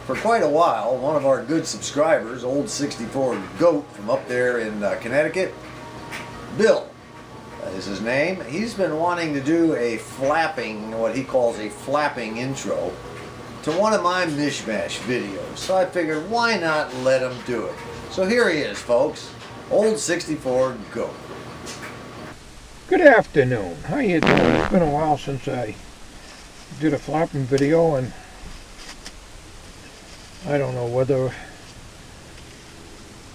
For quite a while, one of our good subscribers, Old 64 Goat from up there in Connecticut, Bill is his name. He's been wanting to do a flapping, what he calls a flapping intro to one of my Mish-Mash videos. So I figured, why not let him do it? So here he is, folks. Old 64 Goat. Good afternoon. How you doing? It's been a while since I did a flapping video, and I don't know whether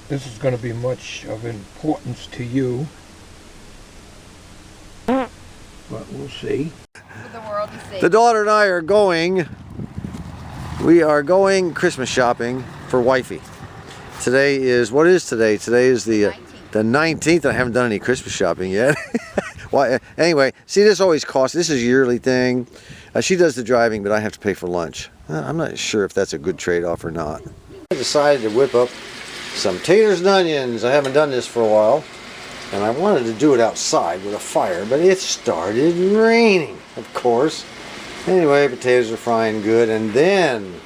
this is going to be much of importance to you, but we'll see. For the world to see. The daughter and I are going, we are going Christmas shopping for wifey. Today is, what is today? Today is the 19th. I haven't done any Christmas shopping yet. Well, anyway, see, this always costs, this is a yearly thing. She does the driving, but I have to pay for lunch. I'm not sure if that's a good trade-off or not. I decided to whip up some taters and onions. I haven't done this for a while, and I wanted to do it outside with a fire, but it started raining, of course. Anyway, potatoes are frying good, and then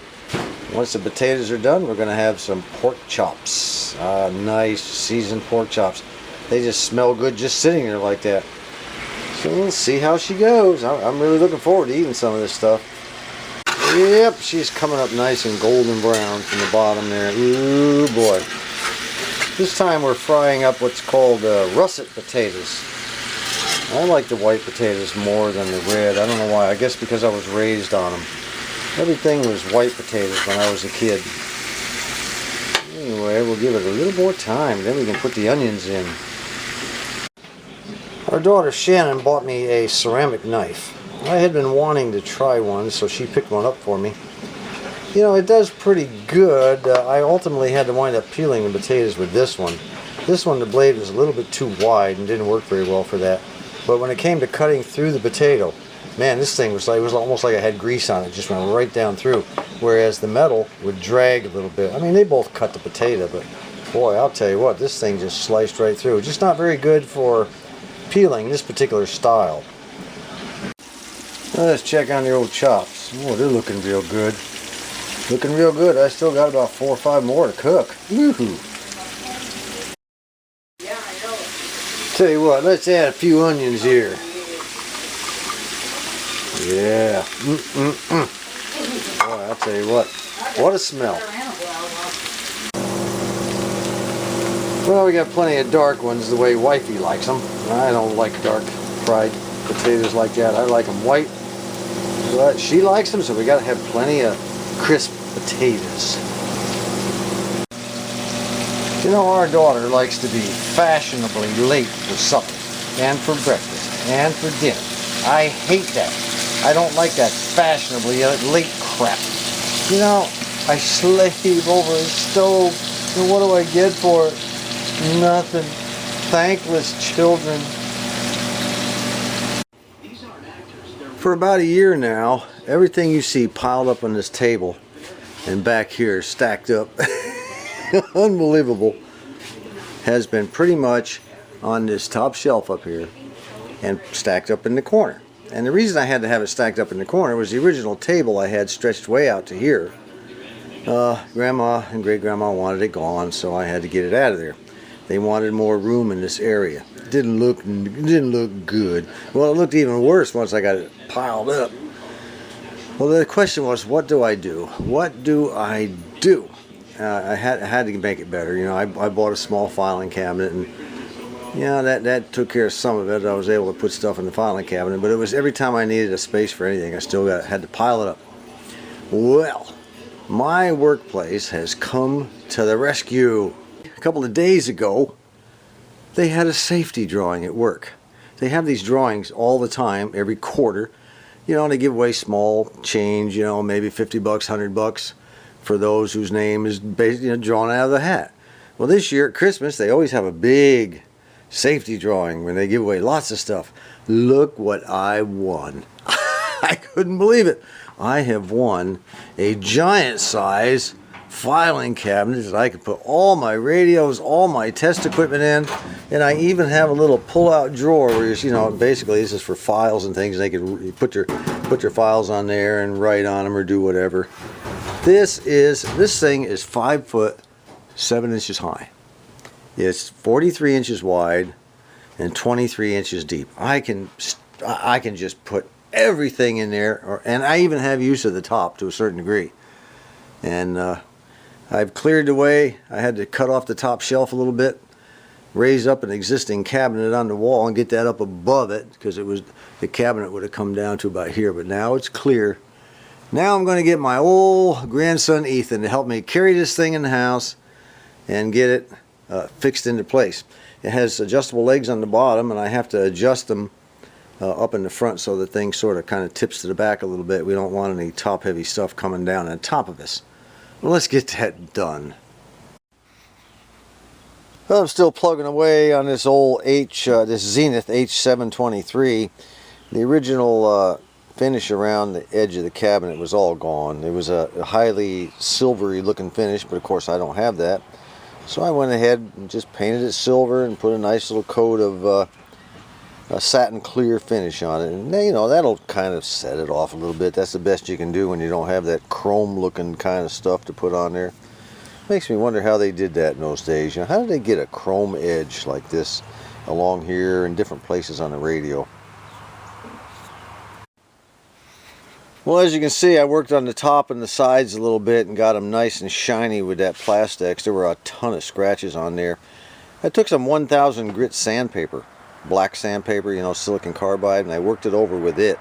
once the potatoes are done, we're going to have some pork chops. Nice seasoned pork chops. They just smell good just sitting there like that. So we'll see how she goes. I'm really looking forward to eating some of this stuff. Yep, she's coming up nice and golden brown from the bottom there. Ooh boy. This time we're frying up what's called russet potatoes. I like the white potatoes more than the red. I don't know why. I guess because I was raised on them. Everything was white potatoes when I was a kid. Anyway, we'll give it a little more time. Then we can put the onions in. Our daughter Shannon bought me a ceramic knife. I had been wanting to try one, so she picked one up for me. You know, it does pretty good. I ultimately had to wind up peeling the potatoes with this one. This one, the blade was a little bit too wide and didn't work very well for that. But when it came to cutting through the potato, man, this thing was like, it was almost like I had grease on it. It just went right down through. Whereas the metal would drag a little bit. I mean, they both cut the potato, but boy, I'll tell you what, this thing just sliced right through. Just not very good for peeling this particular style. Let's check on the old chops. Oh, they're looking real good. Looking real good. I still got about 4 or 5 more to cook. Woohoo! Yeah, I know. Tell you what, let's add a few onions here. Yeah. Boy, I'll tell you what a smell. Well, we got plenty of dark ones the way wifey likes them. I don't like dark fried potatoes like that. I like them white. But she likes them, so we got to have plenty of crisp potatoes. You know, our daughter likes to be fashionably late for supper, and for breakfast, and for dinner. I hate that. I don't like that fashionably late crap. You know, I slave over a stove, and what do I get for it? Nothing. Thankless children. For about a year now, everything you see piled up on this table and back here stacked up, unbelievable, has been pretty much on this top shelf up here and stacked up in the corner. And the reason I had to have it stacked up in the corner was the original table I had stretched way out to here. Grandma and great-grandma wanted it gone, so I had to get it out of there. They wanted more room in this area. It didn't look good. Well, it looked even worse once I got it piled up. Well, the question was, what do I do? What do I do? I had to make it better. You know, I bought a small filing cabinet, and you know, that took care of some of it. I was able to put stuff in the filing cabinet, but it was every time I needed a space for anything, I still had to pile it up. Well, my workplace has come to the rescue. A couple of days ago, they had a safety drawing at work. They have these drawings all the time, every quarter. You know, and they give away small change, you know, maybe 50 bucks, 100 bucks for those whose name is basically, you know, drawn out of the hat. Well, this year at Christmas, they always have a big safety drawing when they give away lots of stuff. Look what I won. I couldn't believe it. I have won a giant size filing cabinet that I can put all my radios, all my test equipment in, and I even have a little pull-out drawer where, you know, basically this is for files and things. They can put your files on there and write on them or do whatever. This thing is 5 foot 7 inches high. It's 43 inches wide and 23 inches deep. I can just put everything in there, and I even have use of the top to a certain degree. And I've cleared away. I had to cut off the top shelf a little bit, raise up an existing cabinet on the wall and get that up above it, because the cabinet would have come down to about here, but now it's clear. Now I'm going to get my old grandson Ethan to help me carry this thing in the house and get it fixed into place. It has adjustable legs on the bottom, and I have to adjust them up in the front so the thing sort of kind of tips to the back a little bit. We don't want any top heavy stuff coming down on top of us. Well, let's get that done. Well, I'm still plugging away on this old this Zenith H723. The original finish around the edge of the cabinet was all gone. It was a highly silvery looking finish, but of course I don't have that. So I went ahead and just painted it silver and put a nice little coat of a satin clear finish on it. And you know, that'll kind of set it off a little bit. That's the best you can do when you don't have that chrome looking kind of stuff to put on there. Makes me wonder how they did that in those days. You know, how did they get a chrome edge like this along here and different places on the radio? Well, as you can see, I worked on the top and the sides a little bit and got them nice and shiny with that Plastex. There were a ton of scratches on there. I took some 1000 grit sandpaper, black sandpaper, you know, silicon carbide, and I worked it over with it,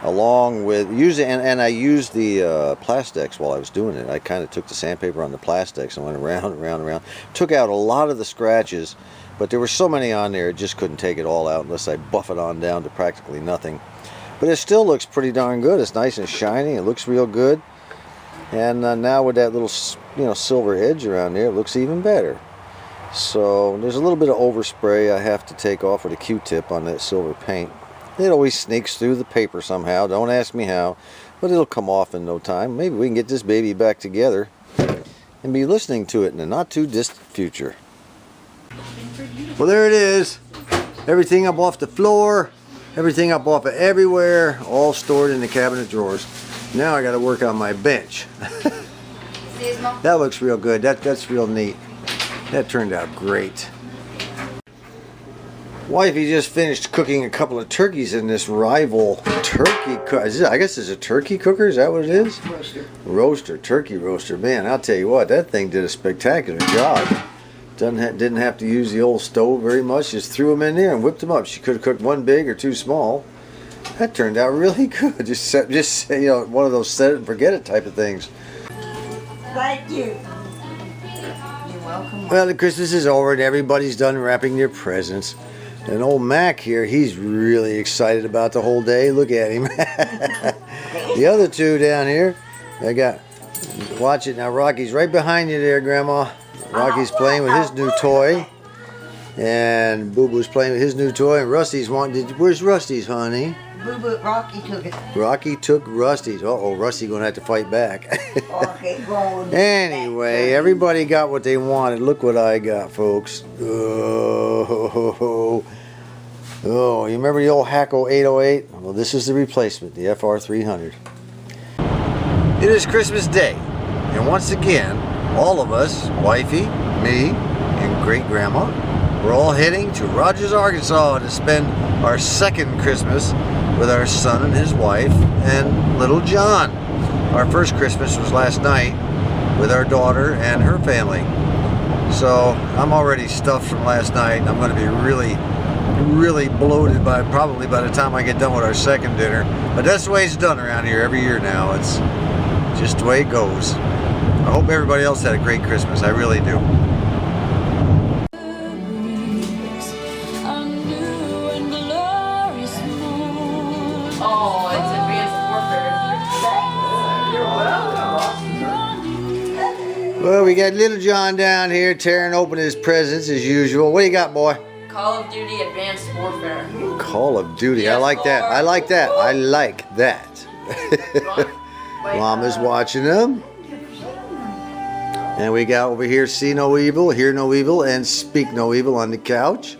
along with and I used the Plastex while I was doing it. I kind of took the sandpaper on the Plastex and went around and around and around. Took out a lot of the scratches, but there were so many on there, it just couldn't take it all out unless I buff it on down to practically nothing. But it still looks pretty darn good. It's nice and shiny. It looks real good. And now with that little, you know, silver edge around there, it looks even better. So there's a little bit of overspray I have to take off with a Q-tip on that silver paint. It always sneaks through the paper somehow. Don't ask me how, but it'll come off in no time. Maybe we can get this baby back together and be listening to it in the not too distant future. Well, there it is. Everything up off the floor. Everything up off of everywhere, all stored in the cabinet drawers. Now I got to work on my bench. That looks real good. That's real neat. That turned out great. Wifey just finished cooking a couple of turkeys in this rival turkey cooker. I guess it's a turkey cooker. Is that what it is? Roaster. Turkey roaster. Man, I'll tell you what, that thing did a spectacular job. Didn't have to use the old stove very much. Just threw them in there and whipped them up. She could have cooked one big or two small. That turned out really good. Just you know, one of those set it and forget it type of things. Thank you. You're welcome. Well, the Christmas is over and everybody's done wrapping their presents. And old Mac here, he's really excited about the whole day. Look at him. The other two down here, watch it now. Rocky's right behind you there, Grandma. Rocky's playing with his new toy, and Boo Boo's playing with his new toy, and Rusty's where's Rusty's, honey? Boo Boo, Rocky took it. Rocky took Rusty's. Uh-oh, Rusty gonna have to fight back. Okay, Anyway, everybody got what they wanted. Look what I got, folks. Oh, you remember the old Hacko 808? Well, this is the replacement, the FR300. It is Christmas Day, and once again, all of us, wifey, me, and great-grandma, we're all heading to Rogers, Arkansas to spend our second Christmas with our son and his wife and little John. Our first Christmas was last night with our daughter and her family. So I'm already stuffed from last night, and I'm going to be really, really bloated probably by the time I get done with our second dinner. But that's the way it's done around here every year now. It's just the way it goes. I hope everybody else had a great Christmas. I really do. Oh, it's advanced warfare. You're welcome. Well, we got little John down here tearing open his presents as usual. What do you got, boy? Call of Duty Advanced Warfare. Call of Duty. I like that. I like that. I like that. Mama's watching them. And we got over here See No Evil, Hear No Evil, and Speak No Evil on the couch.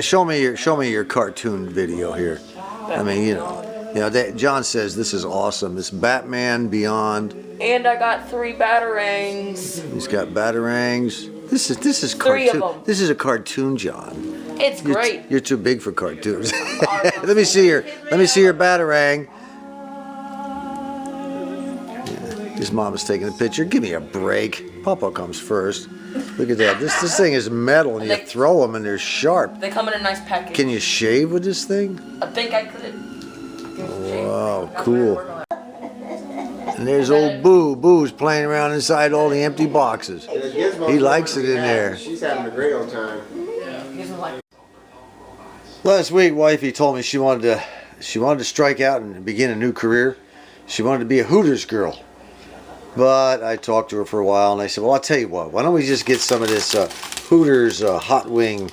Show me your cartoon video here. I mean, you know, Yeah, John says this is awesome. This Batman Beyond. And I got 3 batarangs. He's got batarangs. This is 3 of cartoon. them. This is a cartoon, John. It's great. You're too big for cartoons. Let me see your batarang. Yeah, his mom is taking a picture. Give me a break. Papa comes first. Look at that. This thing is metal, and you throw them, and they're sharp. They come in a nice package. Can you shave with this thing? I think I could. Wow, cool. And there's old Boo. Boo's playing around inside all the empty boxes. He likes it in there. She's having a great old time. Last week, wifey told me she wanted to strike out and begin a new career. She wanted to be a Hooters girl. But I talked to her for a while, and I said, well, I'll tell you what. Why don't we just get some of this Hooters hot wing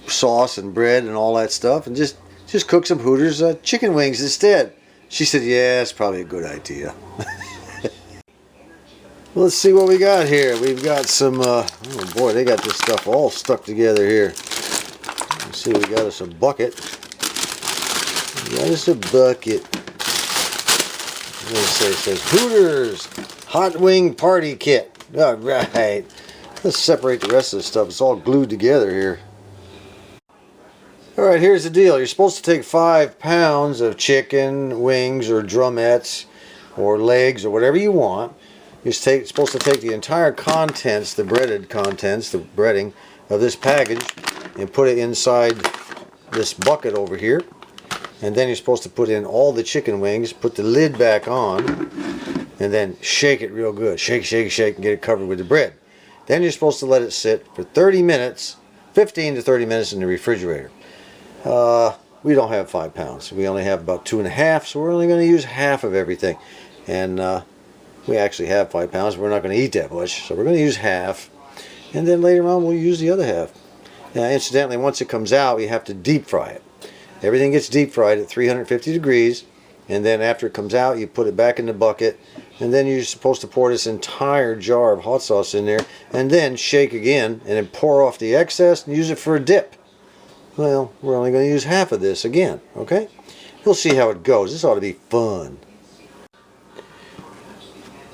sauce and bread and all that stuff, and just cook some Hooters chicken wings instead. She said, yeah, it's probably a good idea. Let's see what we got here. We've got some, oh boy, they got this stuff all stuck together here. Let's see, we got us a bucket. We got us a bucket. What does it say? It says Hooters Hot Wing Party Kit. All right. Let's separate the rest of the stuff. It's all glued together here. All right, here's the deal. You're supposed to take 5 pounds of chicken, wings, or drumettes, or legs, or whatever you want. You're supposed to take the entire contents, the breaded contents, the breading of this package, and put it inside this bucket over here. And then you're supposed to put in all the chicken wings, put the lid back on, and then shake it real good. Shake, shake, shake, and get it covered with the bread. Then you're supposed to let it sit for 30 minutes, 15 to 30 minutes in the refrigerator. We don't have 5 pounds. We only have about 2.5, so we're only going to use half of everything. And we actually have 5 pounds. We're not going to eat that much, so we're going to use half. And then later on, we'll use the other half. Now, incidentally, once it comes out, we have to deep fry it. Everything gets deep fried at 350 degrees, and then after it comes out, you put it back in the bucket, and then you're supposed to pour this entire jar of hot sauce in there, and then shake again, and then pour off the excess and use it for a dip. Well, we're only going to use half of this again, okay? We'll see how it goes. This ought to be fun.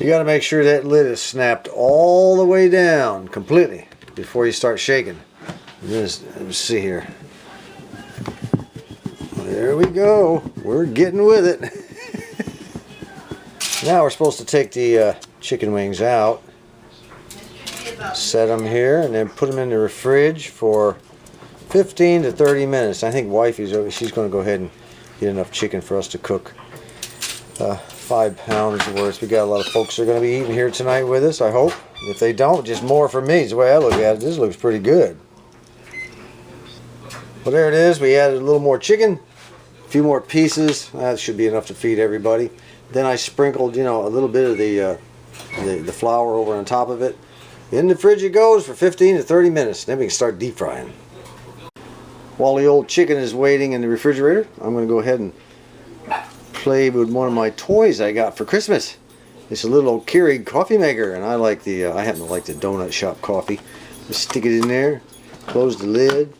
You got to make sure that lid is snapped all the way down completely before you start shaking. Let's see here. There we go. We're getting with it. Now we're supposed to take the chicken wings out, set them here, and then put them in the fridge for 15 to 30 minutes. I think wifey's over. She's going to go ahead and get enough chicken for us to cook 5 pounds worth. We got a lot of folks that are going to be eating here tonight with us, I hope. If they don't, just more for me. It's the way I look at it. This looks pretty good. Well, there it is. We added a little more chicken, a few more pieces. That should be enough to feed everybody. Then I sprinkled, a little bit of the flour over on top of it. In the fridge it goes for 15 to 30 minutes. Then we can start deep frying. While the old chicken is waiting in the refrigerator, I'm going to go ahead and play with one of my toys I got for Christmas. It's a little Keurig coffee maker, and I happen to like the donut shop coffee. Just stick it in there, close the lid.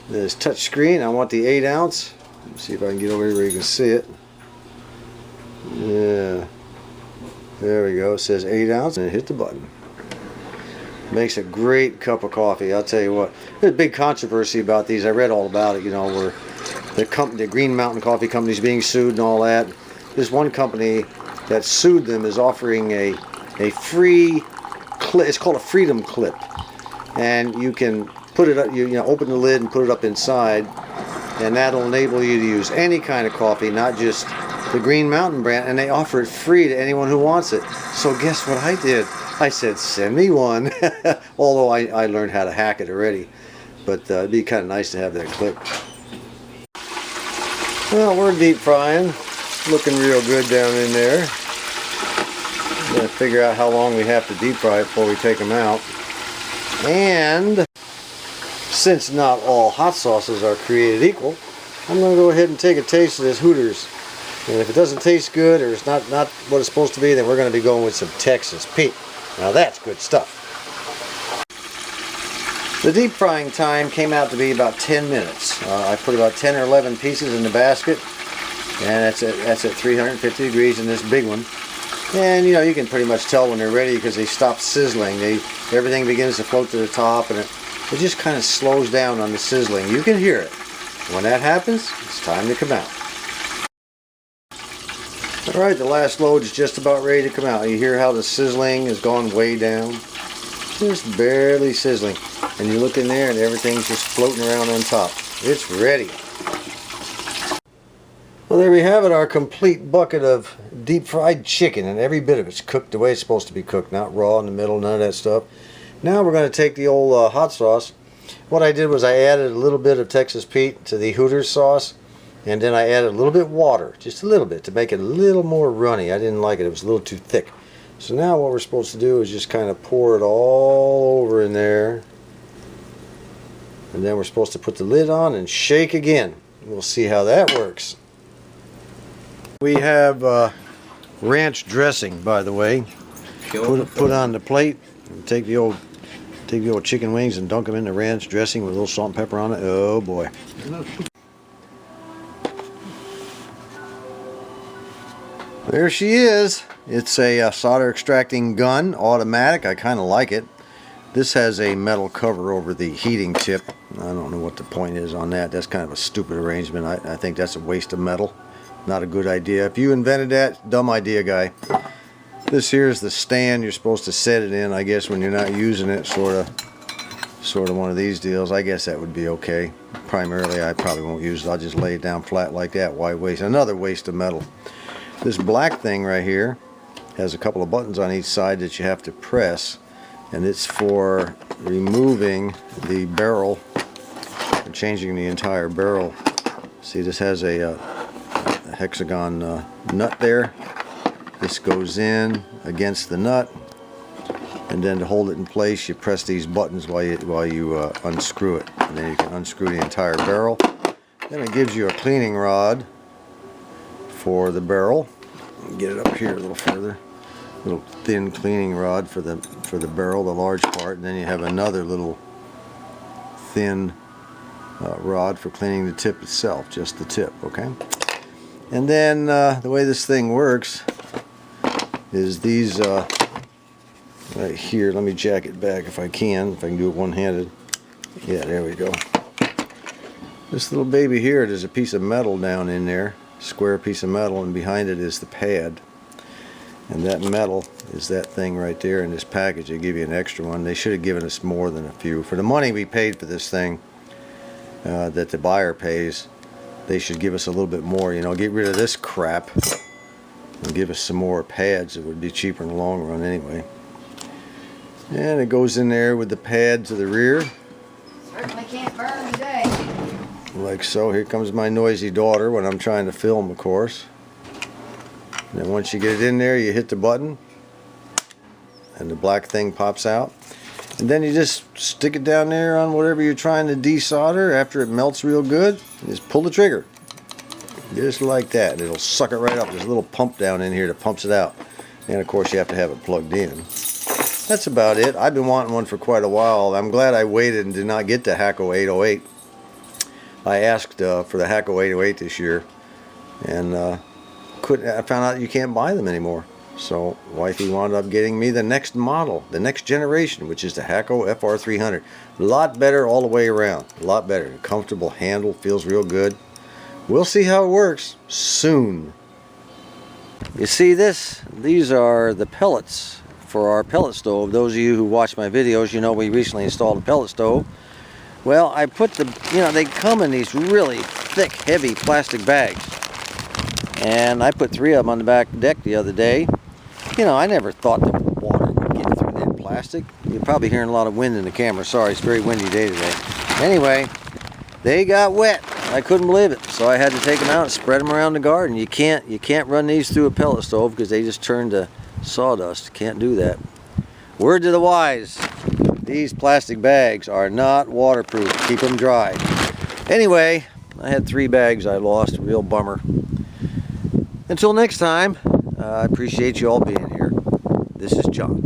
There's touch screen. I want the 8 ounce. Let's see if I can get over here where you can see it. Yeah. There we go. It says 8 ounce, and hit the button. Makes a great cup of coffee. I'll tell you what. There's a big controversy about these. I read all about it. Where the Green Mountain Coffee Company is being sued and all that. There's one company that sued them is offering a free clip. It's called a Freedom Clip, and you can put it up. You open the lid and put it up inside, and that'll enable you to use any kind of coffee, not just the Green Mountain brand. And they offer it free to anyone who wants it. So guess what I did? I said, send me one. Although I learned how to hack it already, but it'd be kind of nice to have that clip. Well, we're deep frying. Looking real good down in there. I'm going to figure out how long we have to deep fry it before we take them out. And since not all hot sauces are created equal, I'm going to go ahead and take a taste of this Hooters. And if it doesn't taste good, or it's not what it's supposed to be, then we're going to be going with some Texas Pete. Now that's good stuff. The deep frying time came out to be about 10 minutes. I put about 10 or 11 pieces in the basket, and that's at 350 degrees in this big one. And you know, you can pretty much tell when they're ready because they stop sizzling. Everything begins to float to the top, and it just kind of slows down on the sizzling. You can hear it. When that happens, it's time to come out. Alright, the last load is just about ready to come out. You hear how the sizzling has gone way down? Just barely sizzling. And you look in there and everything's just floating around on top. It's ready. Well, there we have it, our complete bucket of deep fried chicken, and every bit of it's cooked the way it's supposed to be cooked, not raw in the middle, none of that stuff. Now we're going to take the old hot sauce. What I did was I added a little bit of Texas Pete to the Hooters sauce, and then I added a little bit of water, just a little bit, to make it a little more runny. I didn't like it, it was a little too thick. So now what we're supposed to do is just kind of pour it all over in there. And then we're supposed to put the lid on and shake again. We'll see how that works. We have ranch dressing, by the way. Put on the plate. And take the old chicken wings and dunk them in the ranch dressing with a little salt and pepper on it. Oh boy. There she is. It's a solder extracting gun, automatic. I kind of like it. This has a metal cover over the heating tip. I don't know what the point is on that. That's kind of a stupid arrangement. I think that's a waste of metal. Not a good idea. If you invented that, dumb idea, guy. This here is the stand you're supposed to set it in, I guess, when you're not using it. Sort of one of these deals. I guess that would be okay. Primarily, I probably won't use it. I'll just lay it down flat like that. Why waste? Another waste of metal. This black thing right here has a couple of buttons on each side that you have to press, and it's for removing the barrel, or changing the entire barrel. See, this has a hexagon nut there. This goes in against the nut, and then to hold it in place you press these buttons while you unscrew it, and then you can unscrew the entire barrel. Then it gives you a cleaning rod for the barrel. Get it up here a little further. Little thin cleaning rod for the barrel, the large part, and then you have another little thin rod for cleaning the tip itself, just the tip, okay? And then the way this thing works is these right here. Let me jack it back if I can do it one-handed. Yeah, there we go. This little baby here, there's a piece of metal down in there, square piece of metal, and behind it is the pad. And that metal is that thing right there in this package. They give you an extra one. They should have given us more than a few. For the money we paid for this thing that the buyer pays, they should give us a little bit more. You know, get rid of this crap and give us some more pads. It would be cheaper in the long run anyway. And it goes in there with the pad to the rear. Certainly can't burn today. Like so. Here comes my noisy daughter when I'm trying to film, of course. And then once you get it in there, you hit the button and the black thing pops out. And then you just stick it down there on whatever you're trying to desolder. After it melts real good, you just pull the trigger. Just like that. It'll suck it right up. There's a little pump down in here that pumps it out. And of course you have to have it plugged in. That's about it. I've been wanting one for quite a while. I'm glad I waited and did not get the Hakko 808. I asked for the Hakko 808 this year, and I found out you can't buy them anymore. So wifey wound up getting me the next model, the next generation, which is the Hakko FR300. A lot better all the way around. A lot better. Comfortable handle, feels real good. We'll see how it works soon. You see this? These are the pellets for our pellet stove. Those of you who watch my videos, you know we recently installed a pellet stove. Well, I put they come in these really thick, heavy plastic bags. And I put 3 of them on the back deck the other day. You know, I never thought that water would get through that plastic. You're probably hearing a lot of wind in the camera. Sorry, it's a very windy day today. Anyway, they got wet. I couldn't believe it. So I had to take them out and spread them around the garden. You can't run these through a pellet stove because they just turn to sawdust. Can't do that. Word to the wise. These plastic bags are not waterproof. Keep them dry. Anyway, I had 3 bags I lost. A real bummer. Until next time, I appreciate you all being here. This is John.